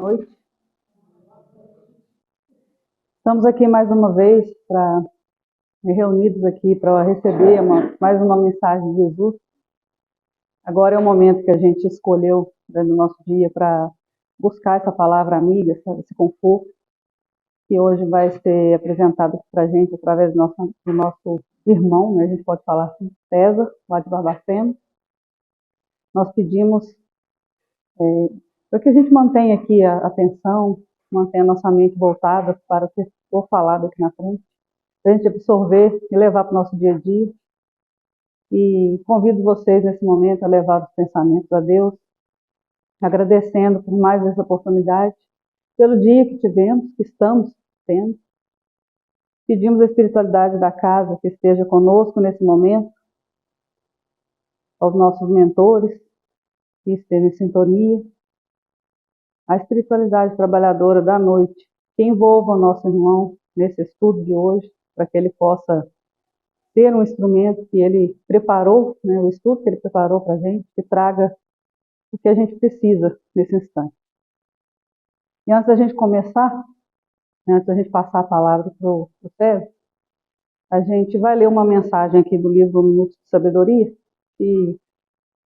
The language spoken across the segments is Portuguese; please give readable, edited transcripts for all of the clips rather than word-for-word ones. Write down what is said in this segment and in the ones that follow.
noite. Estamos aqui mais uma vez reunidos aqui para receber mais uma mensagem de Jesus. Agora é o momento que a gente escolheu no nosso dia para buscar essa palavra amiga, esse conforto, que hoje vai ser apresentado para a gente através do nosso irmão, né? A gente pode falar assim, César, lá de Barbacena. Nós pedimos para que a gente mantenha aqui a atenção, mantenha a nossa mente voltada para o que for falado aqui na frente, para a gente absorver e levar para o nosso dia a dia. E convido vocês nesse momento a levar os pensamentos a Deus, agradecendo por mais essa oportunidade, pelo dia que tivemos, que estamos tendo. Pedimos a espiritualidade da casa que esteja conosco nesse momento, aos nossos mentores, que estejam em sintonia, a espiritualidade trabalhadora da noite, que envolva o nosso irmão nesse estudo de hoje, para que ele possa ter um instrumento que ele preparou, né, o estudo que ele preparou para a gente, que traga o que a gente precisa nesse instante. E antes da gente começar, antes da gente passar a palavra para o César, a gente vai ler uma mensagem aqui do livro Minutos de Sabedoria, que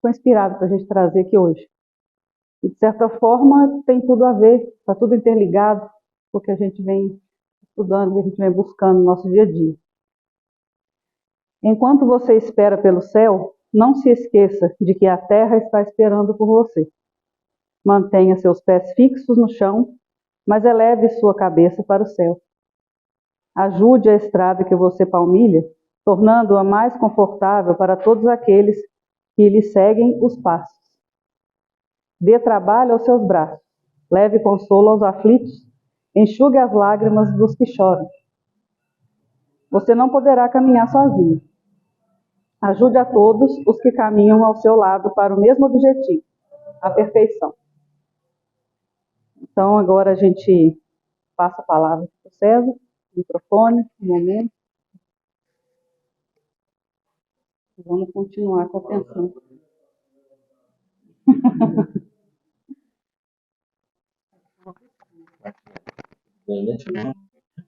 foi inspirado para a gente trazer aqui hoje. E, de certa forma, tem tudo a ver, está tudo interligado, porque a gente vem estudando, que a gente vem buscando no nosso dia a dia. Enquanto você espera pelo céu, não se esqueça de que a terra está esperando por você. Mantenha seus pés fixos no chão, mas eleve sua cabeça para o céu. Ajude a estrada que você palmilha, tornando-a mais confortável para todos aqueles que lhe seguem os passos. Dê trabalho aos seus braços, leve consolo aos aflitos, enxugue as lágrimas dos que choram. Você não poderá caminhar sozinho. Ajude a todos os que caminham ao seu lado para o mesmo objetivo, a perfeição. Então, agora a gente passa a palavra para o César, microfone, um momento. Vamos continuar com a atenção.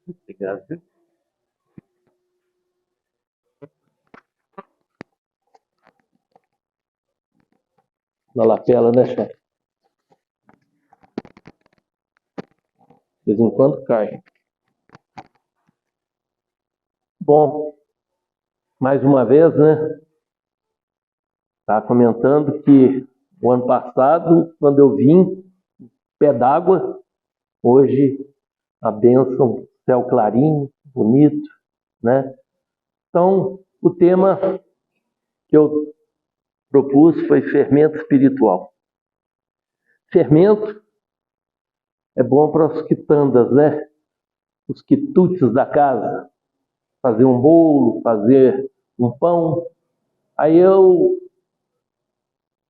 Obrigado. Na lapela, né, chefe? De vez em quando cai. Bom, mais uma vez, né? Estava comentando que o ano passado, quando eu vim, pé d'água, hoje a bênção, céu clarinho, bonito, né? Então, o tema que eu propus foi fermento espiritual. Fermento é bom para os quitandas, né? Os quitutes da casa. Fazer um bolo, fazer um pão. Aí eu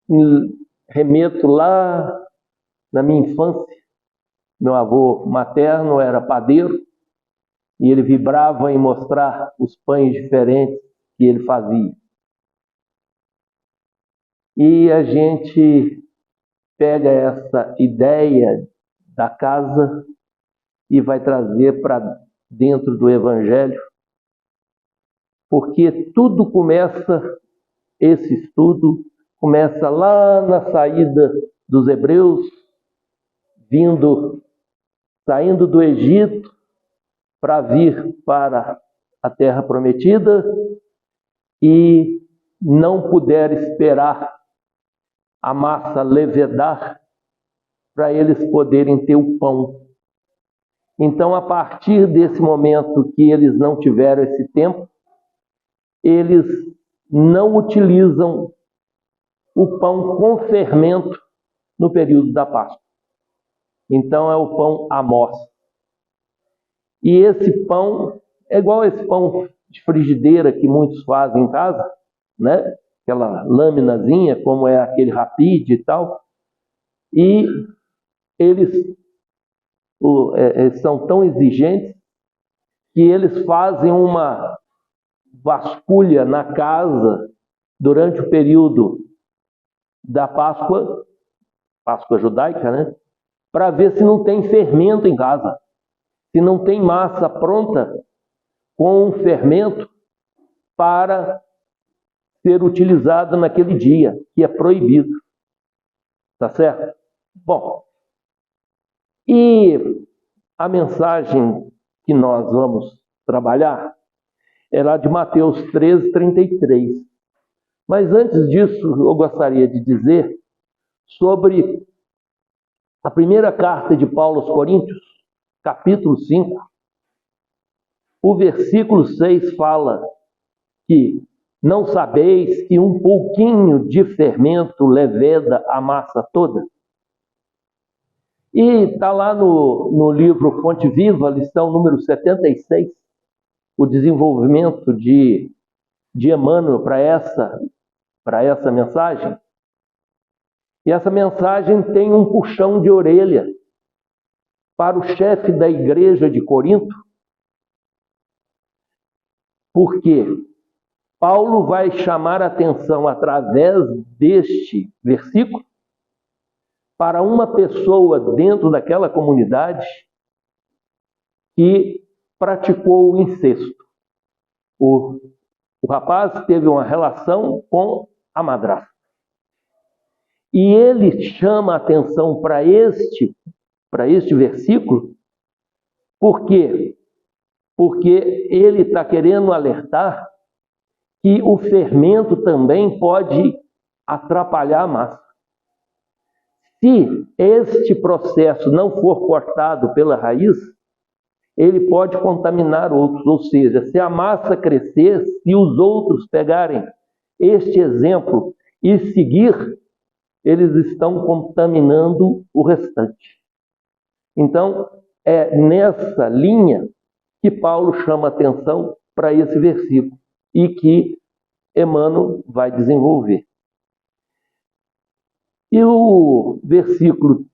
me remeto lá na minha infância. Meu avô materno era padeiro e ele vibrava em mostrar os pães diferentes que ele fazia. E a gente pega essa ideia da casa e vai trazer para dentro do Evangelho, porque tudo começa, esse estudo começa lá na saída dos hebreus, saindo do Egito para vir para a Terra Prometida e não puder esperar a massa levedar para eles poderem ter o pão. Então, a partir desse momento que eles não tiveram esse tempo, eles não utilizam o pão com fermento no período da Páscoa. Então, é o pão Amós. E esse pão é igual esse pão de frigideira que muitos fazem em casa, né? Aquela laminazinha, como é aquele rapide e tal. E eles são tão exigentes que eles fazem uma vasculha na casa durante o período da Páscoa judaica, né? para ver se não tem fermento em casa, se não tem massa pronta com fermento para ser utilizada naquele dia, que é proibido. Tá certo? Bom, e a mensagem que nós vamos trabalhar é lá de Mateus 13:33. Mas antes disso, eu gostaria de dizer sobre a primeira carta de Paulo aos Coríntios, capítulo 5. O versículo 6 fala que não sabeis que um pouquinho de fermento leveda a massa toda? E está lá no livro Fonte Viva, lição número 76, o desenvolvimento de Emmanuel para essa mensagem. E essa mensagem tem um puxão de orelha para o chefe da igreja de Corinto, porque Paulo vai chamar a atenção através deste versículo para uma pessoa dentro daquela comunidade que praticou o incesto. O rapaz teve uma relação com a madrasta. E ele chama a atenção para este versículo, por quê? Porque ele está querendo alertar que o fermento também pode atrapalhar a massa. Se este processo não for cortado pela raiz, ele pode contaminar outros. Ou seja, se a massa crescer, se os outros pegarem este exemplo e seguir, eles estão contaminando o restante. Então, é nessa linha que Paulo chama atenção para esse versículo e que Emmanuel vai desenvolver. E o versículo,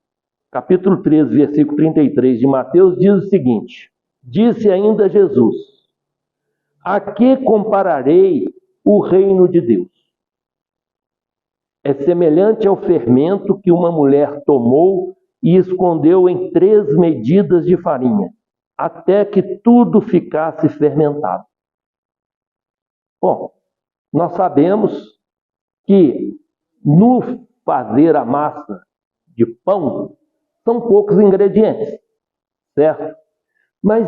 capítulo 13, versículo 33 de Mateus diz o seguinte: disse ainda Jesus: a que compararei o reino de Deus? É semelhante ao fermento que uma mulher tomou e escondeu em 3 medidas de farinha, até que tudo ficasse fermentado. Bom, nós sabemos que no fazer a massa de pão, são poucos ingredientes, certo? Mas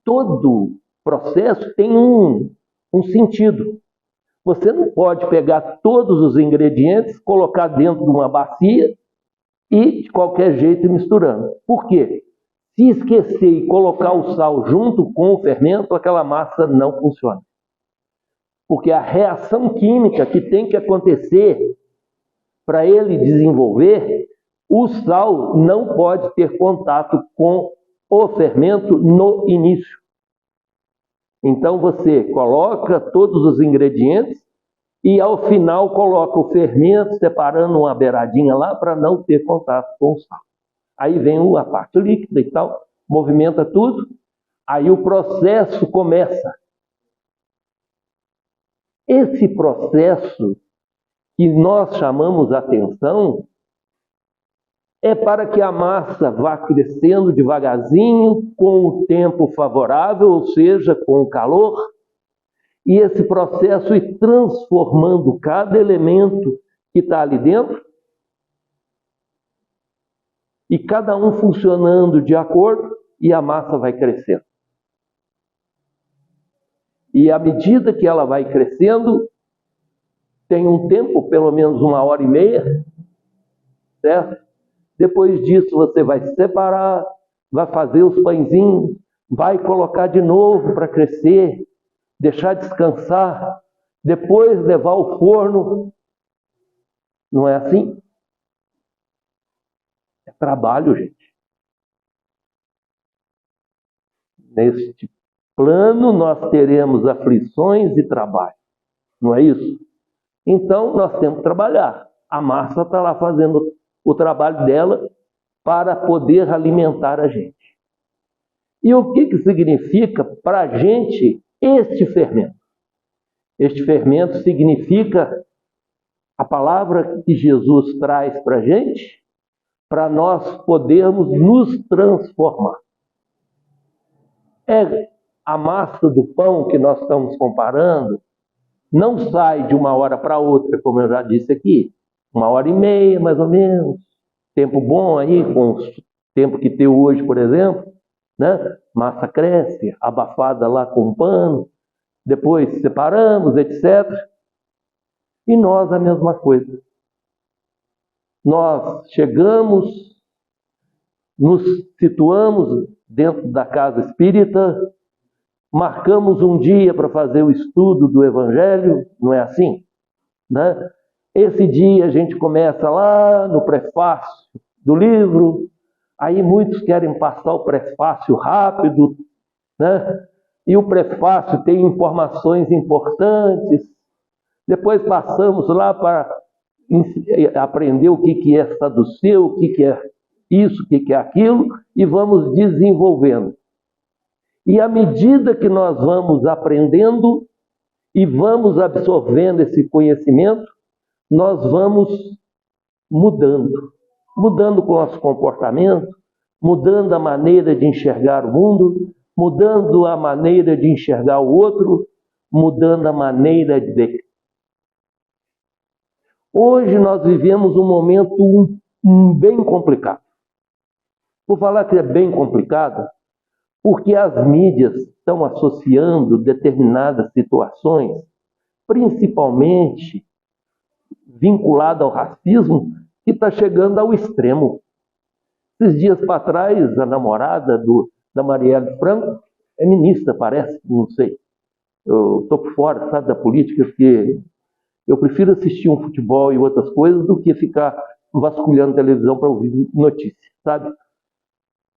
todo processo tem um sentido. Você não pode pegar todos os ingredientes, colocar dentro de uma bacia e de qualquer jeito ir misturando. Por quê? Se esquecer e colocar o sal junto com o fermento, aquela massa não funciona. Porque a reação química que tem que acontecer para ele desenvolver, o sal não pode ter contato com o fermento no início. Então você coloca todos os ingredientes e ao final coloca o fermento separando uma beiradinha lá para não ter contato com o sal. Aí vem a parte líquida e tal, movimenta tudo, aí o processo começa. Esse processo que nós chamamos atenção é para que a massa vá crescendo devagarzinho, com o tempo favorável, ou seja, com o calor, e esse processo ir transformando cada elemento que está ali dentro, e cada um funcionando de acordo, e a massa vai crescendo. E à medida que ela vai crescendo, tem um tempo, pelo menos 1h30, certo? Depois disso você vai separar, vai fazer os pãezinhos, vai colocar de novo para crescer, deixar descansar, depois levar ao forno. Não é assim? É trabalho, gente. Neste plano nós teremos aflições e trabalho. Não é isso? Então nós temos que trabalhar. A massa está lá fazendo o trabalho dela para poder alimentar a gente. E o que significa para a gente este fermento? Este fermento significa a palavra que Jesus traz para a gente, para nós podermos nos transformar. A massa do pão que nós estamos comparando não sai de uma hora para outra, como eu já disse aqui. 1h30, mais ou menos. Tempo bom aí, com o tempo que tem hoje, por exemplo, né? Massa cresce, abafada lá com um pano, depois separamos, etc. E nós a mesma coisa. Nós chegamos, nos situamos dentro da casa espírita, marcamos um dia para fazer o estudo do Evangelho, não é assim? Né? Esse dia a gente começa lá no prefácio do livro, aí muitos querem passar o prefácio rápido, né? E o prefácio tem informações importantes, depois passamos lá para aprender o que é saduceu, o que é isso, o que é aquilo, e vamos desenvolvendo. E à medida que nós vamos aprendendo e vamos absorvendo esse conhecimento, nós vamos mudando com o nosso comportamento, mudando a maneira de enxergar o mundo, mudando a maneira de enxergar o outro, mudando a maneira de ver. Hoje nós vivemos um momento bem complicado. Vou falar que é bem complicado porque as mídias estão associando determinadas situações, principalmente vinculada ao racismo, que está chegando ao extremo. Esses dias para trás, a namorada da Marielle Franco é ministra, parece, não sei. Eu estou por fora, sabe, da política, porque eu prefiro assistir um futebol e outras coisas do que ficar vasculhando televisão para ouvir notícias, sabe?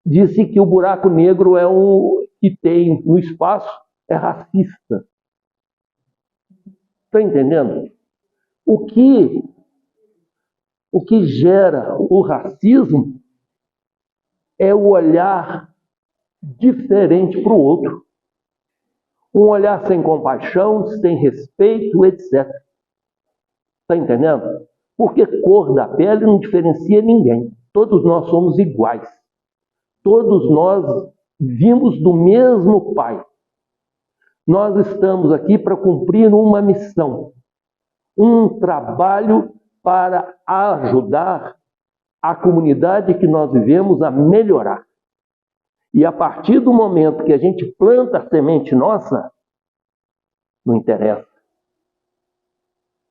Disse que o buraco negro é que tem no espaço, é racista. Está entendendo? O que gera o racismo é o olhar diferente para o outro. Um olhar sem compaixão, sem respeito, etc. Está entendendo? Porque cor da pele não diferencia ninguém. Todos nós somos iguais. Todos nós vimos do mesmo Pai. Nós estamos aqui para cumprir uma missão, um trabalho para ajudar a comunidade que nós vivemos a melhorar. E a partir do momento que a gente planta a semente nossa, não interessa.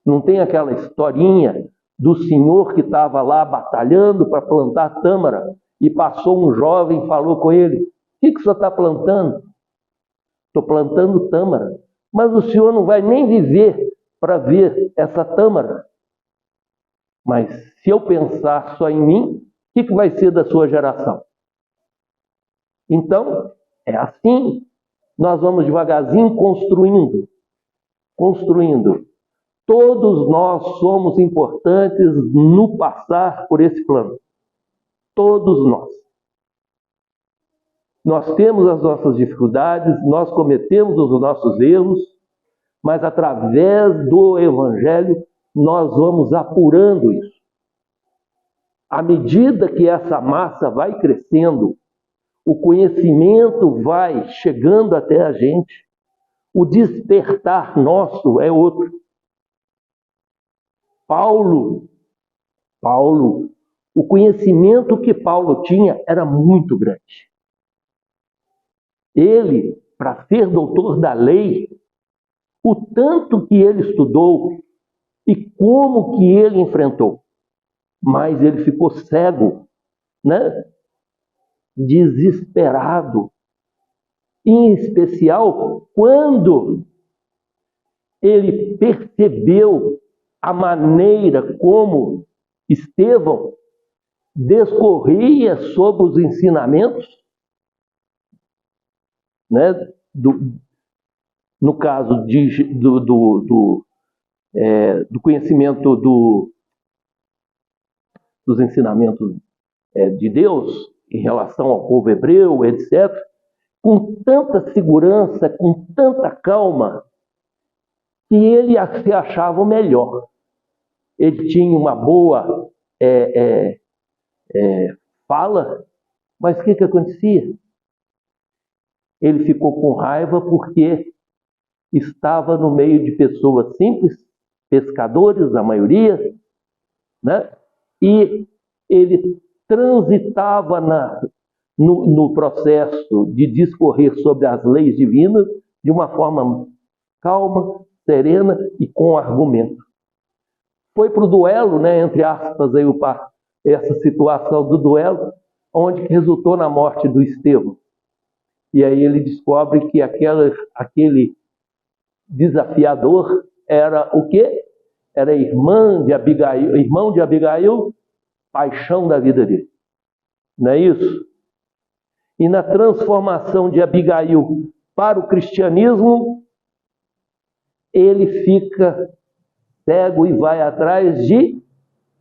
Não tem aquela historinha do senhor que estava lá batalhando para plantar tâmara e passou um jovem e falou com ele: o que o senhor está plantando? Estou plantando tâmara. Mas o senhor não vai nem viver para ver essa tâmara. Mas se eu pensar só em mim, o que vai ser da sua geração? Então, é assim. Nós vamos devagarzinho construindo. Todos nós somos importantes no passar por esse plano. Todos nós. Nós temos as nossas dificuldades, nós cometemos os nossos erros, mas através do Evangelho nós vamos apurando isso. À medida que essa massa vai crescendo, o conhecimento vai chegando até a gente, o despertar nosso é outro. Paulo, o conhecimento que Paulo tinha era muito grande. Ele, para ser doutor da lei, o tanto que ele estudou e como que ele enfrentou, mas ele ficou cego, né? Desesperado, em especial quando ele percebeu a maneira como Estevão discorria sobre os ensinamentos, né, no caso do conhecimento dos ensinamentos de Deus em relação ao povo hebreu, etc., com tanta segurança, com tanta calma, que ele se achava o melhor. Ele tinha uma boa fala, mas o que acontecia? Ele ficou com raiva porque estava no meio de pessoas simples, pescadores, a maioria, né? E ele transitava no processo de discorrer sobre as leis divinas de uma forma calma, serena e com argumento. Foi para o duelo, né, entre aspas, aí, essa situação do duelo, onde resultou na morte do Estevão. E aí ele descobre que aquele desafiador era o quê? Era irmão de Abigail, paixão da vida dele. Não é isso? E na transformação de Abigail para o cristianismo, ele fica cego e vai atrás de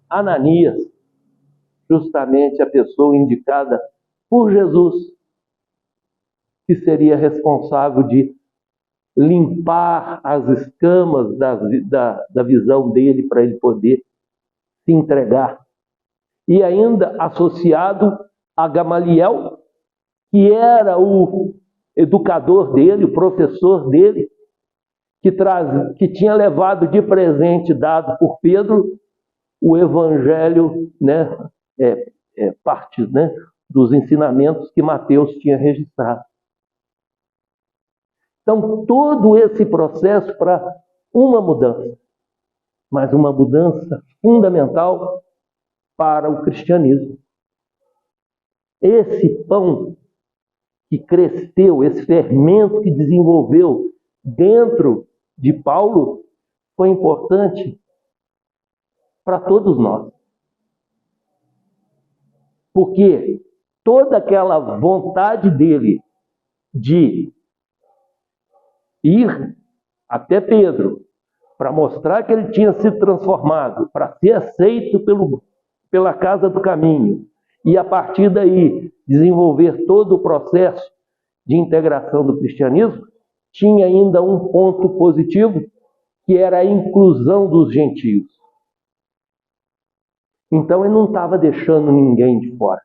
Ananias, justamente a pessoa indicada por Jesus, que seria responsável de limpar as escamas da visão dele para ele poder se entregar. E ainda associado a Gamaliel, que era o educador dele, o professor dele, que tinha levado de presente dado por Pedro o evangelho, né, partes, né, dos ensinamentos que Mateus tinha registrado. Então, todo esse processo para uma mudança, mas uma mudança fundamental para o cristianismo. Esse pão que cresceu, esse fermento que desenvolveu dentro de Paulo, foi importante para todos nós. Porque toda aquela vontade dele de ir até Pedro, para mostrar que ele tinha se transformado, para ser aceito pela casa do caminho, e a partir daí desenvolver todo o processo de integração do cristianismo, tinha ainda um ponto positivo, que era a inclusão dos gentios. Então ele não estava deixando ninguém de fora.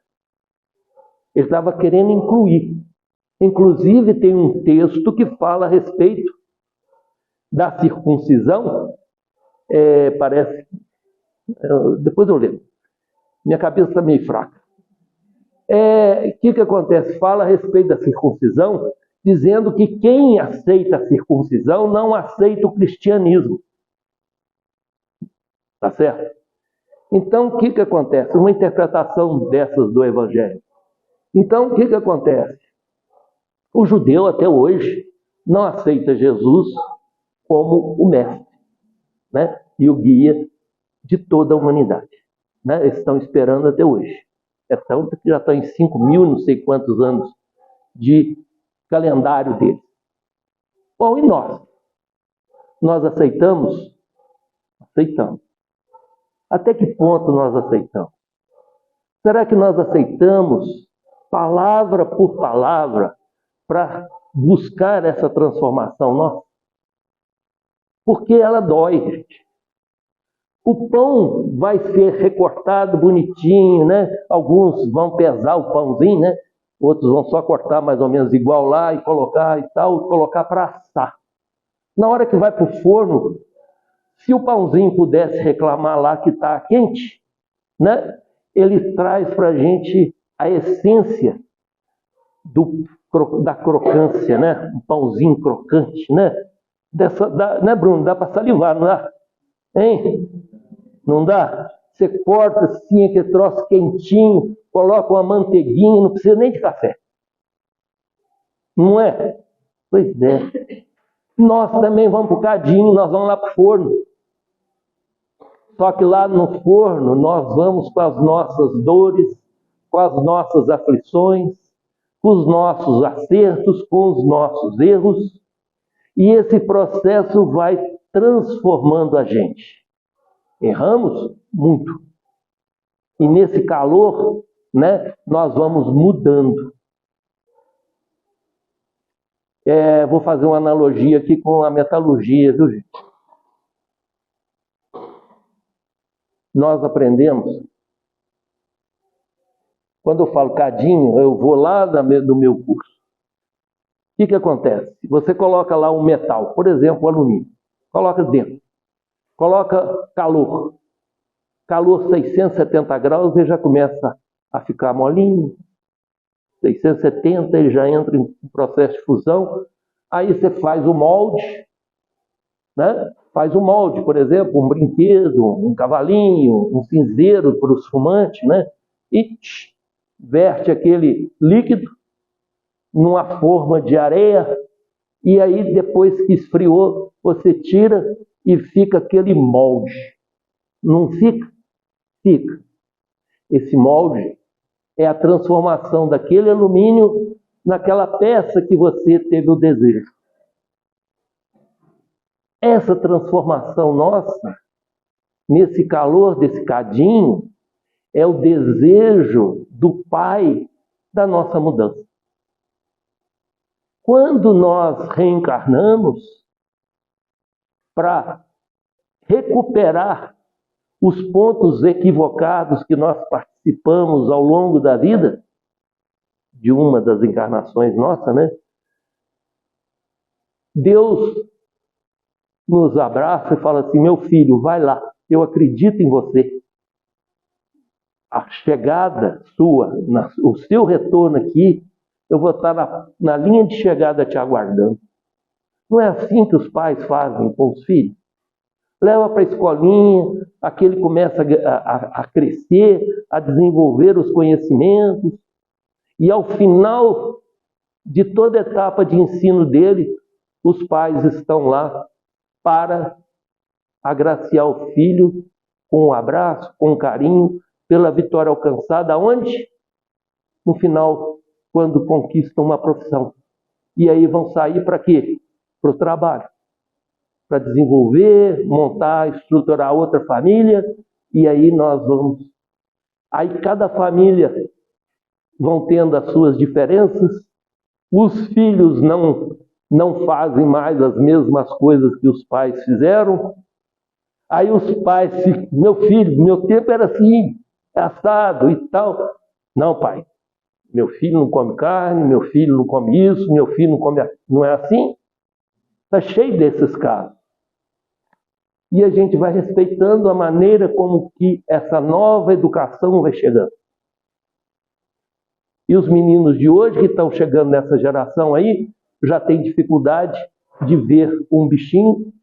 Ele estava querendo incluir. Inclusive tem um texto que fala a respeito da circuncisão. Depois eu leio. Minha cabeça está meio fraca. O que acontece? Fala a respeito da circuncisão, dizendo que quem aceita a circuncisão não aceita o cristianismo. Tá certo? Então, o que acontece? Uma interpretação dessas do Evangelho. Então, o que acontece? O judeu, até hoje, não aceita Jesus como o mestre, né? E o guia de toda a humanidade. Né? Eles estão esperando até hoje. É tanto que já está em 5.000, não sei quantos anos de calendário deles. Bom, e nós? Nós aceitamos? Aceitamos. Até que ponto nós aceitamos? Será que nós aceitamos palavra por palavra para buscar essa transformação nossa? Porque ela dói, gente. O pão vai ser recortado bonitinho, né? Alguns vão pesar o pãozinho, né? Outros vão só cortar mais ou menos igual lá e colocar e tal, colocar para assar. Na hora que vai para o forno, se o pãozinho pudesse reclamar lá que está quente, né? Ele traz para a gente a essência da crocância, né? Um pãozinho crocante, né? Né, Bruno? Dá para salivar, não dá? Hein? Não dá? Você corta assim, aquele troço quentinho, coloca uma manteiguinha, não precisa nem de café. Não é? Pois é. Nós também vamos para o cadinho, nós vamos lá para o forno. Só que lá no forno nós vamos com as nossas dores, com as nossas aflições, com os nossos acertos, com os nossos erros. E esse processo vai transformando a gente. Erramos muito. E nesse calor, né, nós vamos mudando. Vou fazer uma analogia aqui com a metalurgia, viu, gente? Nós aprendemos Quando eu falo cadinho, eu vou lá no meu curso. O que acontece? Você coloca lá um metal, por exemplo, alumínio. Coloca dentro. Coloca calor. Calor 670 graus, ele já começa a ficar molinho. 670, ele já entra em processo de fusão. Aí você faz o molde, né? Faz o molde, por exemplo, um brinquedo, um cavalinho, um cinzeiro para os fumantes, né? E verte aquele líquido numa forma de areia, e aí depois que esfriou, você tira e fica aquele molde. Não fica? Fica. Esse molde é a transformação daquele alumínio naquela peça que você teve o desejo. Essa transformação nossa, nesse calor desse cadinho, é o desejo do Pai da nossa mudança. Quando nós reencarnamos para recuperar os pontos equivocados que nós participamos ao longo da vida, de uma das encarnações nossas, né? Deus nos abraça e fala assim: meu filho, vai lá, eu acredito em você. A chegada sua, o seu retorno aqui, eu vou estar na linha de chegada te aguardando. Não é assim que os pais fazem com os filhos? Leva para a escolinha, aquele começa a crescer, a desenvolver os conhecimentos, e ao final de toda etapa de ensino dele, os pais estão lá para agraciar o filho com um abraço, com um carinho, pela vitória alcançada. Onde? No final, quando conquistam uma profissão. E aí vão sair para quê? Para o trabalho. Para desenvolver, montar, estruturar outra família, e aí nós vamos. Aí cada família vão tendo as suas diferenças, os filhos não fazem mais as mesmas coisas que os pais fizeram. Aí os pais, meu filho, meu tempo era assim, assado e tal. Não, pai, meu filho não come carne, meu filho não come isso, meu filho não come... Não é assim? Está cheio desses casos. E a gente vai respeitando a maneira como que essa nova educação vai chegando. E os meninos de hoje que estão chegando nessa geração aí, já têm dificuldade de ver um bichinho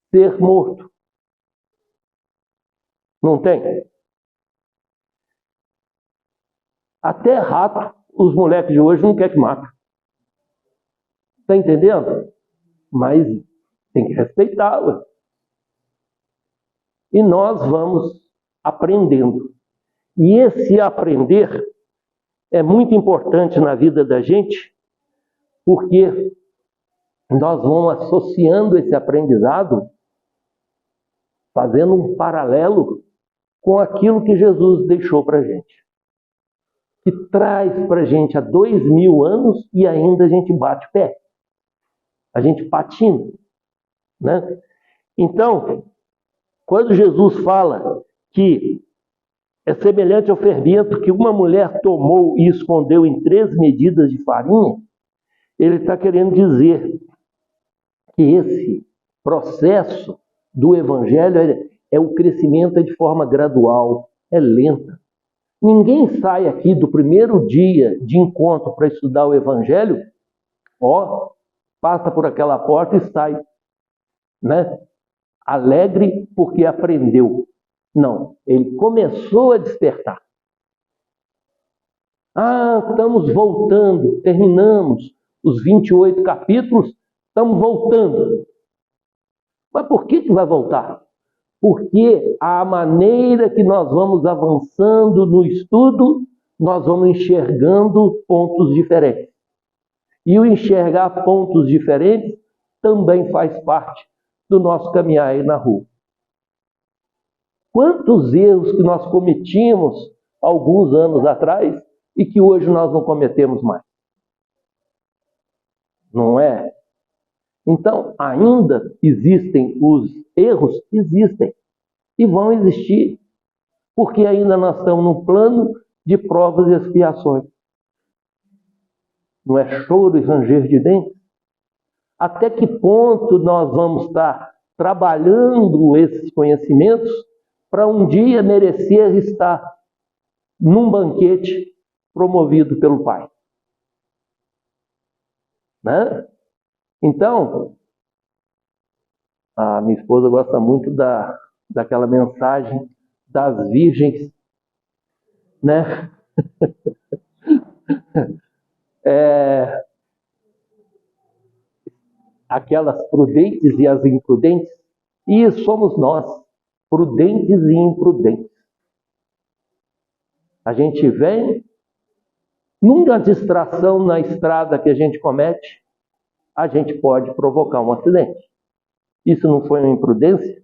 ser morto. Não tem? Até rato, os moleques de hoje não querem que mate. Está entendendo? Mas tem que respeitá-lo. E nós vamos aprendendo. E esse aprender é muito importante na vida da gente, porque nós vamos associando esse aprendizado, fazendo um paralelo com aquilo que Jesus deixou para a gente. Que traz para a gente há 2000 anos e ainda a gente bate pé. A gente patina, né? Então, quando Jesus fala que é semelhante ao fermento que uma mulher tomou e escondeu em 3 medidas de farinha, ele está querendo dizer que esse processo do Evangelho é o crescimento de forma gradual, é lenta. Ninguém sai aqui do primeiro dia de encontro para estudar o Evangelho, passa por aquela porta e sai, né? Alegre porque aprendeu. Não, ele começou a despertar. Estamos voltando, terminamos os 28 capítulos, estamos voltando. Mas por que vai voltar? Porque a maneira que nós vamos avançando no estudo, nós vamos enxergando pontos diferentes. E o enxergar pontos diferentes também faz parte do nosso caminhar aí na rua. Quantos erros que nós cometíamos alguns anos atrás e que hoje nós não cometemos mais? Não é? Então, ainda existem os erros? Existem. E vão existir. Porque ainda nós estamos num plano de provas e expiações. Não é choro e ranger de dentes? Até que ponto nós vamos estar trabalhando esses conhecimentos para um dia merecer estar num banquete promovido pelo Pai? Né? Então, a minha esposa gosta muito daquela mensagem das virgens, né? Aquelas prudentes e as imprudentes, e somos nós, prudentes e imprudentes. A gente vem, numa distração na estrada que a gente comete, a gente pode provocar um acidente. Isso não foi uma imprudência?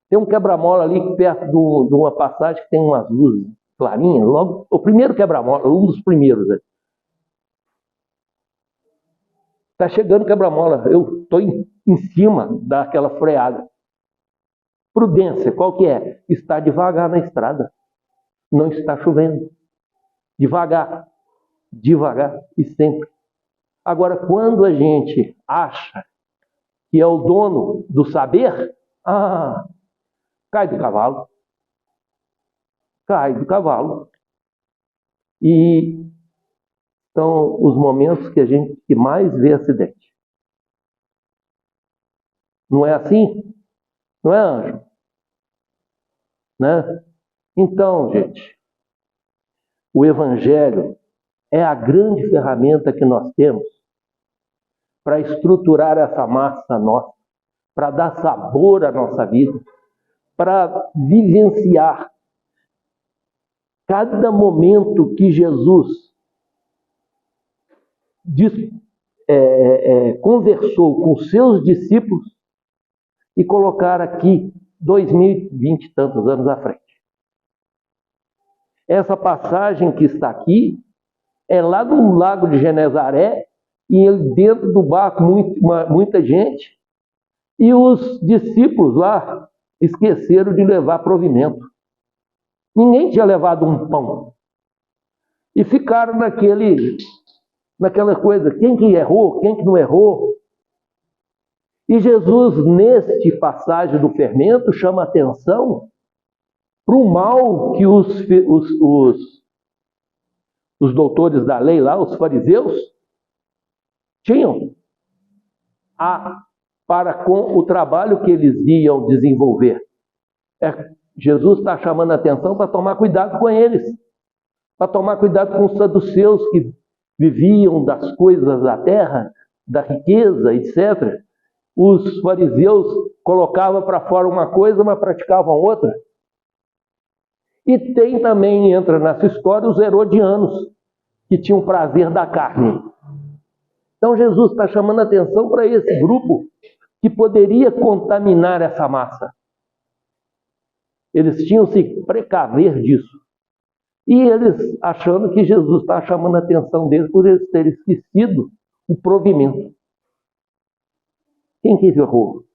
Tem um quebra-mola ali perto de uma passagem que tem umas luzes clarinhas, logo, o primeiro quebra-mola, um dos primeiros. Está chegando o quebra-mola, eu estou em cima daquela freada. Prudência, qual que é? Está devagar na estrada. Não está chovendo. Devagar. Devagar e sempre. Agora, quando a gente acha que é o dono do saber, cai do cavalo. Cai do cavalo. E são os momentos que a gente que mais vê acidente. Não é assim? Não é, Anjo? Né? Então, gente, o Evangelho é a grande ferramenta que nós temos para estruturar essa massa nossa, para dar sabor à nossa vida, para vivenciar cada momento que Jesus conversou com seus discípulos e colocar aqui 2020 e tantos anos à frente. Essa passagem que está aqui é lá no lago de Genezaré, e dentro do barco muita gente, e os discípulos lá esqueceram de levar provimento. Ninguém tinha levado um pão. E ficaram naquela coisa, quem que errou, quem que não errou. E Jesus, neste passagem do fermento, chama atenção para o mal que os doutores da lei lá, os fariseus, tinham para com o trabalho que eles iam desenvolver. Jesus está chamando a atenção para tomar cuidado com eles, para tomar cuidado com os saduceus que viviam das coisas da terra, da riqueza, etc. Os fariseus colocavam para fora uma coisa, mas praticavam outra. E tem também, entra nessa história, os herodianos, que tinham prazer da carne. Então Jesus está chamando a atenção para esse grupo que poderia contaminar essa massa. Eles tinham se precaver disso. E eles achando que Jesus está chamando a atenção deles por eles terem esquecido o provimento. Quem que errou?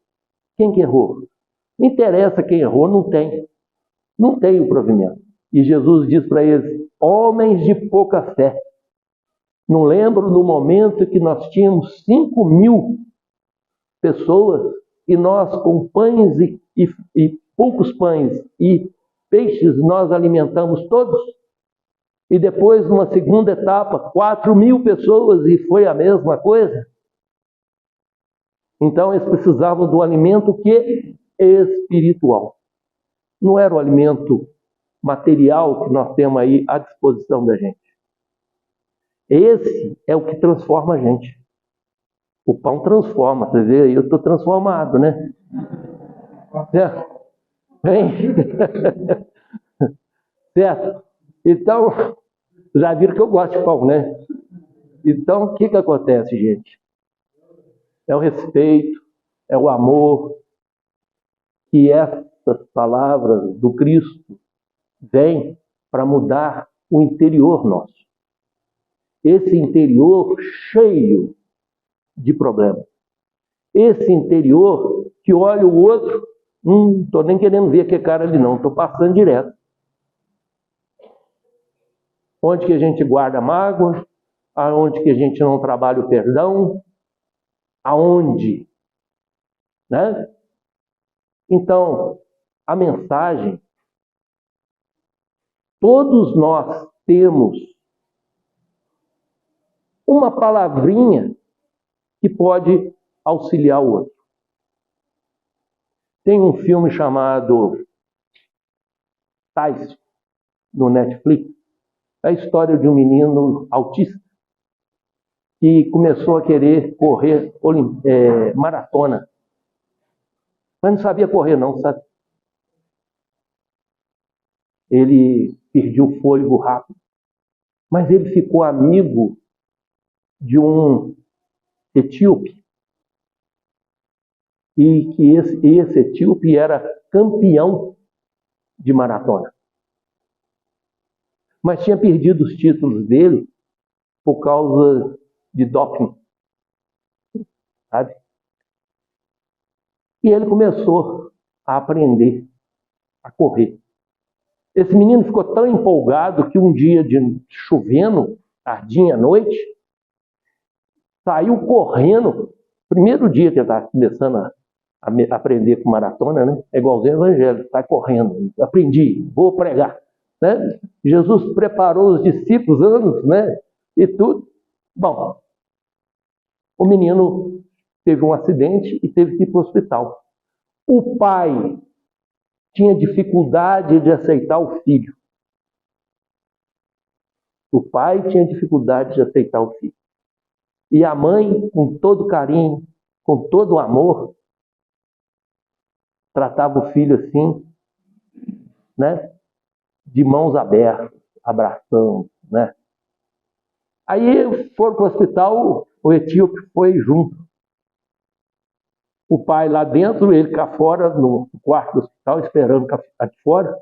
Quem que errou? Não interessa quem errou, não tem. Não tem o provimento. E Jesus diz para eles, homens de pouca fé. Não lembro no momento que nós tínhamos 5.000 pessoas e nós com pães e poucos pães e peixes nós alimentamos todos. E depois, numa segunda etapa, 4.000 pessoas e foi a mesma coisa. Então eles precisavam do alimento que espiritual. Não era o alimento material que nós temos aí à disposição da gente. Esse é o que transforma a gente. O pão transforma, você vê aí, eu estou transformado, né? Certo? Certo? Então, já viram que eu gosto de pão, né? Então, o que acontece, gente? É o respeito, é o amor, que essas palavras do Cristo vêm para mudar o interior nosso. Esse interior cheio de problemas. Esse interior que olha o outro, não estou nem querendo ver que cara ali não, estou passando direto. Onde que a gente guarda mágoa? Aonde que a gente não trabalha o perdão? Aonde? Né? Então, a mensagem, todos nós temos uma palavrinha que pode auxiliar o outro. Tem um filme chamado Tyson, no Netflix. É a história de um menino autista que começou a querer correr maratona. Mas não sabia correr não, sabe? Ele perdeu o fôlego rápido. Mas ele ficou amigo de um etíope. E que esse etíope era campeão de maratona. Mas tinha perdido os títulos dele por causa de doping. Sabe? E ele começou a aprender a correr. Esse menino ficou tão empolgado que um dia, chovendo, tardinha à noite, saiu correndo. Primeiro dia que ele estava começando a aprender com maratona, né? É igualzinho o evangelho, sai correndo. Aprendi, vou pregar. Né? Jesus preparou os discípulos anos, né? E tudo. Bom, o menino teve um acidente e teve que ir para o hospital. O pai tinha dificuldade de aceitar o filho. O pai tinha dificuldade de aceitar o filho. E a mãe, com todo carinho, com todo amor, tratava o filho assim, né? De mãos abertas, abraçando, né? Aí foram para o hospital, o etíope foi junto. O pai lá dentro, ele cá fora, no quarto do hospital, esperando cá de fora.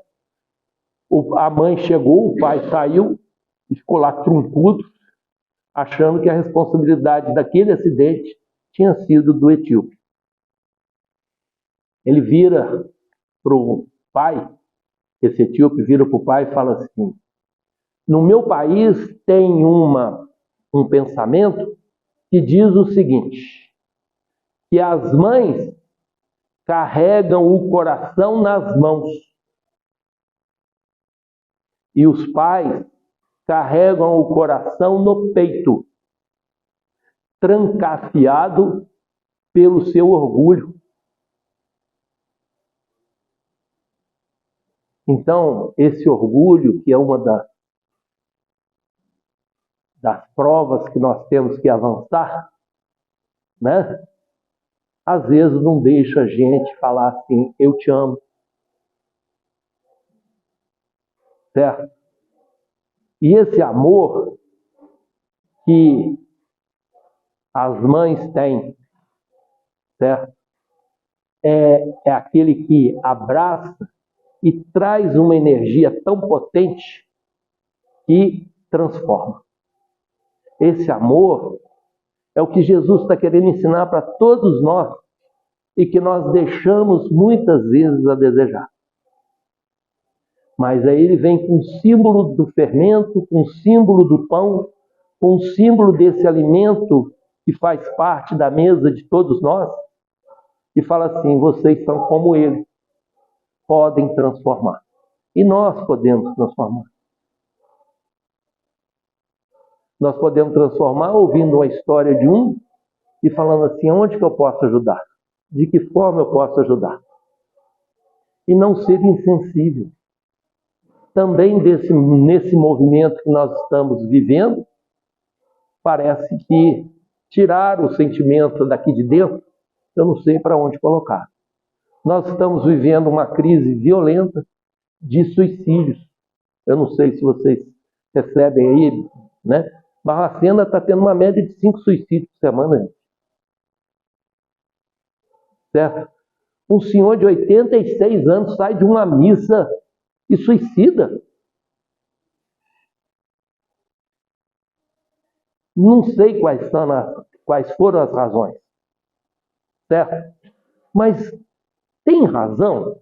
A mãe chegou, o pai saiu e ficou lá truncudo, achando que a responsabilidade daquele acidente tinha sido do etíope. Ele vira para o pai, esse etíope vira para o pai e fala assim: no meu país tem um pensamento que diz o seguinte, que as mães carregam o coração nas mãos e os pais carregam o coração no peito, trancafiado pelo seu orgulho. Então, esse orgulho, que é uma das provas que nós temos que avançar, né? Às vezes não deixa a gente falar assim, eu te amo. Certo? E esse amor que as mães têm, certo? É aquele que abraça e traz uma energia tão potente que transforma. Esse amor é o que Jesus está querendo ensinar para todos nós e que nós deixamos muitas vezes a desejar. Mas aí ele vem com o símbolo do fermento, com o símbolo do pão, com o símbolo desse alimento que faz parte da mesa de todos nós e fala assim, vocês são como ele, podem transformar. E nós podemos transformar. Nós podemos transformar ouvindo uma história de um e falando assim, onde que eu posso ajudar? De que forma eu posso ajudar? E não ser insensível. Também nesse movimento que nós estamos vivendo, parece que tirar o sentimento daqui de dentro, eu não sei para onde colocar. Nós estamos vivendo uma crise violenta de suicídios. Eu não sei se vocês percebem aí, né? Barbacena está tendo uma média de 5 suicídios por semana. Certo? Um senhor de 86 anos sai de uma missa e suicida. Não sei quais foram as razões. Certo? Mas tem razão.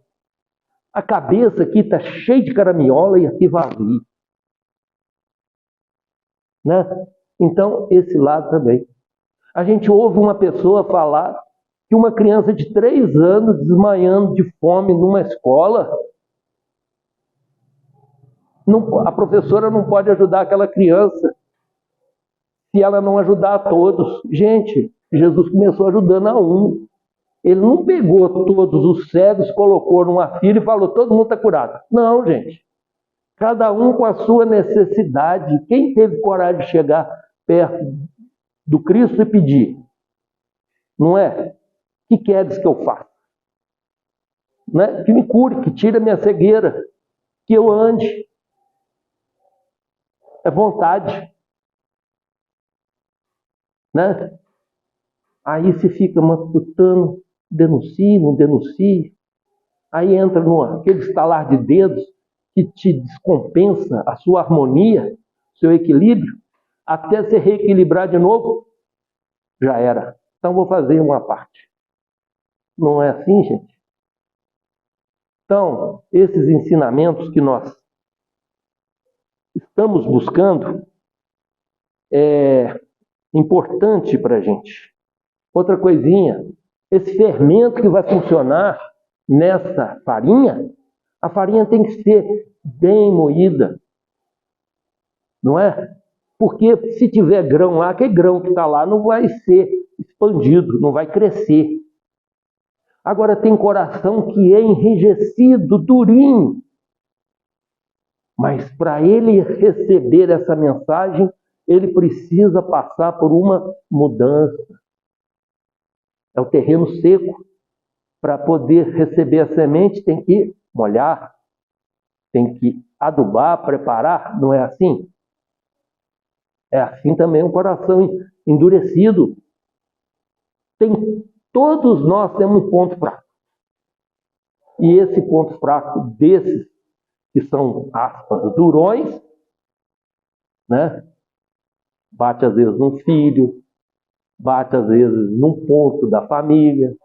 A cabeça aqui está cheia de caraminhola e aqui vazia. né? Então, esse lado também. A gente ouve uma pessoa falar que uma criança de 3 anos desmaiando de fome numa escola, a professora não pode ajudar aquela criança se ela não ajudar a todos. Gente, Jesus começou ajudando a um. Ele não pegou todos os cegos, colocou numa fila e falou, todo mundo está curado. Não, gente. Cada um com a sua necessidade. Quem teve coragem de chegar perto do Cristo e pedir? Não é? O que queres que eu faça? Né? Que me cure, que tire a minha cegueira, que eu ande. É vontade. Né? Aí você fica matutando, denuncia, não denuncia. Aí entra aquele estalar de dedos que te descompensa a sua harmonia, seu equilíbrio, até se reequilibrar de novo, já era. Então vou fazer uma parte. Não é assim, gente? Então, esses ensinamentos que nós estamos buscando é importante para a gente. Outra coisinha, esse fermento que vai funcionar nessa farinha, a farinha tem que ser bem moída, não é? Porque se tiver grão lá, aquele grão que está lá não vai ser expandido, não vai crescer. Agora tem coração que é enrijecido, durinho. Mas para ele receber essa mensagem, ele precisa passar por uma mudança. É o terreno seco. Para poder receber a semente, tem que molhar, tem que adubar, preparar, não é assim? É assim também um coração endurecido. Todos nós temos um ponto fraco. E esse ponto fraco desses, que são, aspas, durões, né? Bate às vezes num filho, bate às vezes num ponto da família,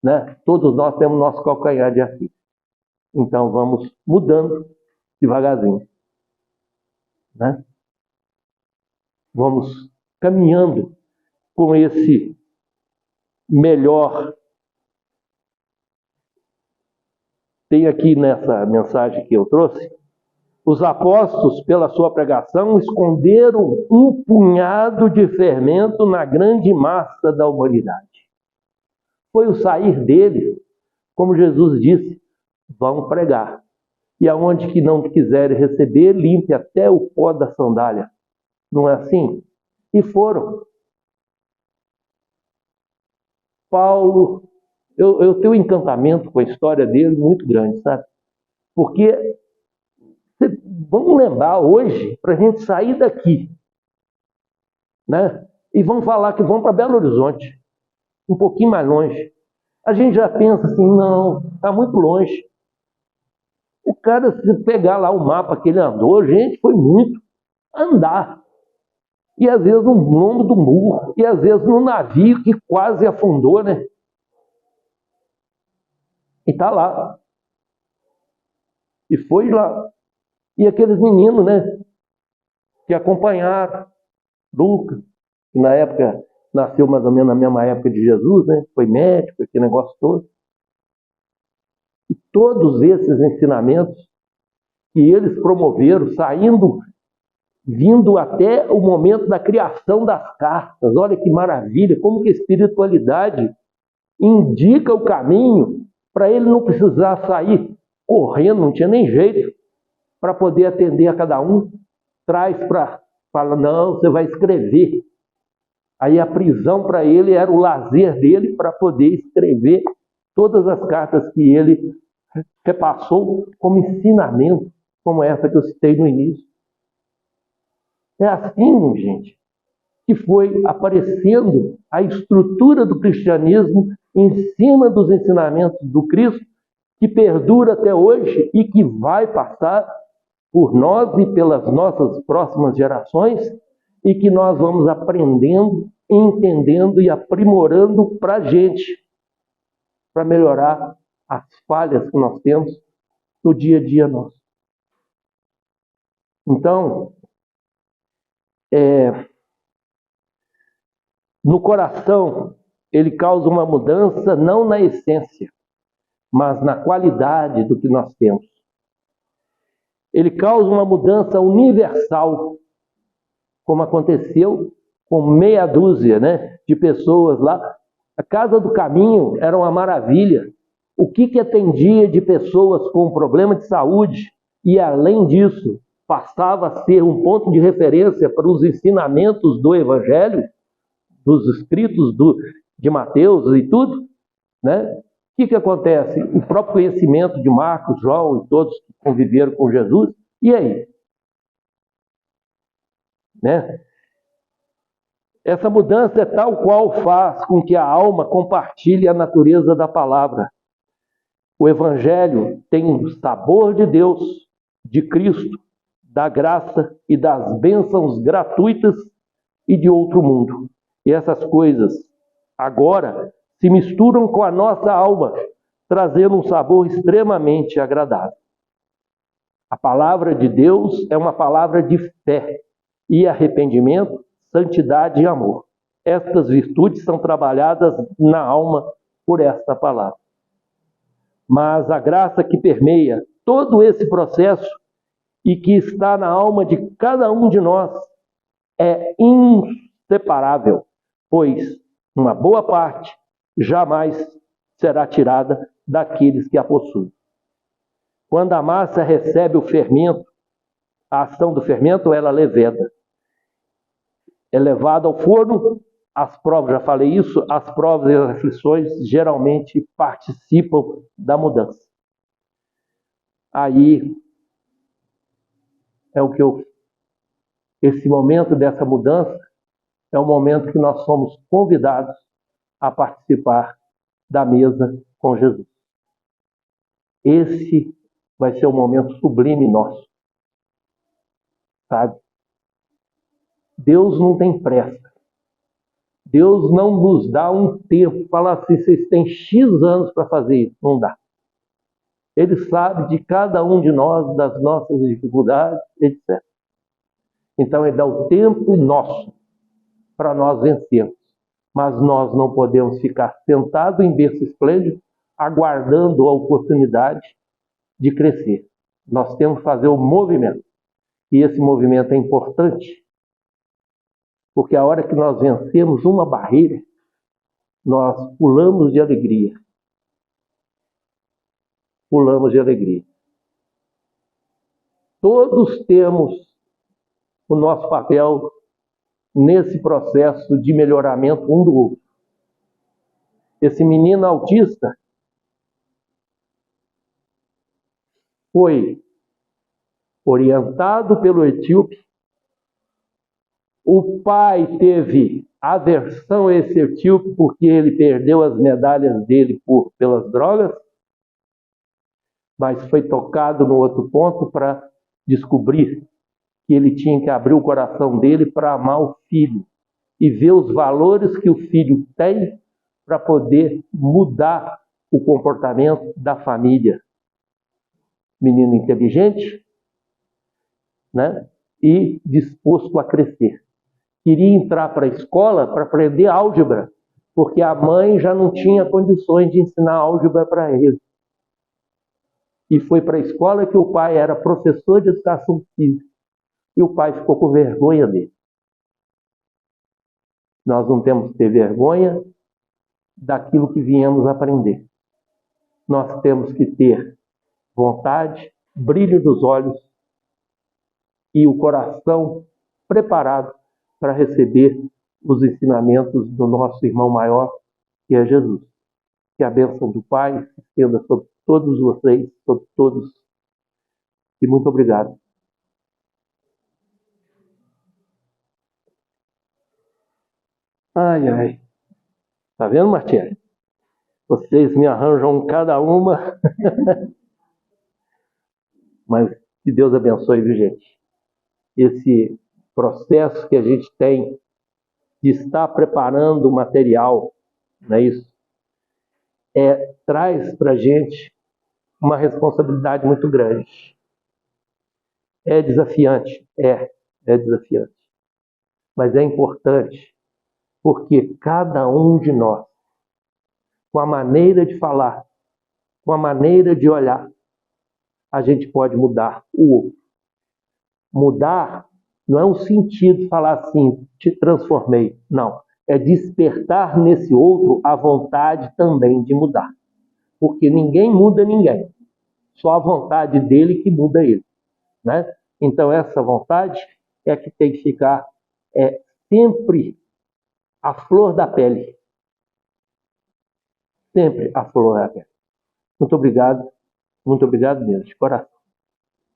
né? Todos nós temos nosso calcanhar de Aquiles. Então vamos mudando devagarzinho, né? Vamos caminhando com esse melhor. Tem aqui nessa mensagem que eu trouxe, os apóstolos, pela sua pregação, esconderam um punhado de fermento na grande massa da humanidade. Foi o sair dele, como Jesus disse, vão pregar. E aonde que não quiserem receber, limpe até o pó da sandália. Não é assim? E foram. Paulo, eu tenho um encantamento com a história dele muito grande, sabe? Porque vamos lembrar hoje, para a gente sair daqui, né? E vamos falar que vão para Belo Horizonte, um pouquinho mais longe. A gente já pensa assim, não, está muito longe. O cara, se pegar lá o mapa que ele andou, gente, foi muito andar. E às vezes no lombo do murro, e às vezes no navio que quase afundou, né? E está lá. E foi lá. E aqueles meninos, né? Que acompanharam Lucas, que na época nasceu mais ou menos na mesma época de Jesus, né? Foi médico, aquele negócio todo. E todos esses ensinamentos que eles promoveram, vindo até o momento da criação das cartas. Olha que maravilha, como que a espiritualidade indica o caminho para ele não precisar sair correndo, não tinha nem jeito, para poder atender a cada um. Fala, não, você vai escrever. Aí a prisão para ele era o lazer dele para poder escrever todas as cartas que ele repassou como ensinamento, como essa que eu citei no início. É assim, gente, que foi aparecendo a estrutura do cristianismo em cima dos ensinamentos do Cristo, que perdura até hoje e que vai passar por nós e pelas nossas próximas gerações, e que nós vamos aprendendo, entendendo e aprimorando para a gente, para melhorar as falhas que nós temos no dia a dia nosso. Então, no coração, ele causa uma mudança não na essência, mas na qualidade do que nós temos. Ele causa uma mudança universal, como aconteceu com meia dúzia, de pessoas lá. A Casa do Caminho era uma maravilha. O que atendia de pessoas com problema de saúde e, além disso, passava a ser um ponto de referência para os ensinamentos do Evangelho, dos escritos de Mateus e tudo, O que acontece? O próprio conhecimento de Marcos, João e todos que conviveram com Jesus, e aí? Essa mudança é tal qual faz com que a alma compartilhe a natureza da palavra. O Evangelho tem o sabor de Deus, de Cristo, da graça e das bênçãos gratuitas e de outro mundo. E essas coisas agora se misturam com a nossa alma, trazendo um sabor extremamente agradável. A palavra de Deus é uma palavra de fé e arrependimento, santidade e amor. Estas virtudes são trabalhadas na alma por esta palavra. Mas a graça que permeia todo esse processo e que está na alma de cada um de nós é inseparável, pois uma boa parte jamais será tirada daqueles que a possuem. Quando a massa recebe o fermento, a ação do fermento, ela leveda. É levada ao forno, as provas, já falei isso, as provas e as aflições geralmente participam da mudança. Aí é esse momento dessa mudança é o momento que nós somos convidados a participar da mesa com Jesus. Esse vai ser um momento sublime nosso, sabe? Deus não tem pressa. Deus não nos dá um tempo, fala assim, vocês têm X anos para fazer isso. Não dá. Ele sabe de cada um de nós, das nossas dificuldades, etc. Então ele dá o tempo nosso para nós vencermos. Mas nós não podemos ficar sentados em berço esplêndido, aguardando a oportunidade de crescer. Nós temos que fazer o movimento. E esse movimento é importante, porque a hora que nós vencemos uma barreira, nós pulamos de alegria. Pulamos de alegria. Todos temos o nosso papel nesse processo de melhoramento um do outro. Esse menino autista foi orientado pelo etíope. O pai teve aversão a esse etíope porque ele perdeu as medalhas dele pelas drogas, mas foi tocado no outro ponto para descobrir que ele tinha que abrir o coração dele para amar o filho e ver os valores que o filho tem para poder mudar o comportamento da família. Menino inteligente, e disposto a crescer. Queria entrar para a escola para aprender álgebra, porque a mãe já não tinha condições de ensinar álgebra para ele. E foi para a escola que o pai era professor de educação física. E o pai ficou com vergonha dele. Nós não temos que ter vergonha daquilo que viemos aprender. Nós temos que ter vontade, brilho nos olhos e o coração preparado para receber os ensinamentos do nosso irmão maior, que é Jesus. Que a bênção do Pai se estenda sobre todos vocês, sobre todos. E muito obrigado. Ai, ai. Tá vendo, Martinha? Vocês me arranjam cada uma. Mas que Deus abençoe, viu, gente? Esse processo que a gente tem de estar preparando o material, não é isso? Traz para a gente uma responsabilidade muito grande. É desafiante, é desafiante. Mas é importante porque cada um de nós, com a maneira de falar, com a maneira de olhar, a gente pode mudar o outro. Mudar não é um sentido de falar assim, te transformei. Não. É despertar nesse outro a vontade também de mudar. Porque ninguém muda ninguém. Só a vontade dele que muda ele. Né? Então essa vontade é que tem que ficar sempre a flor da pele. Sempre a flor da pele. Muito obrigado mesmo, de coração.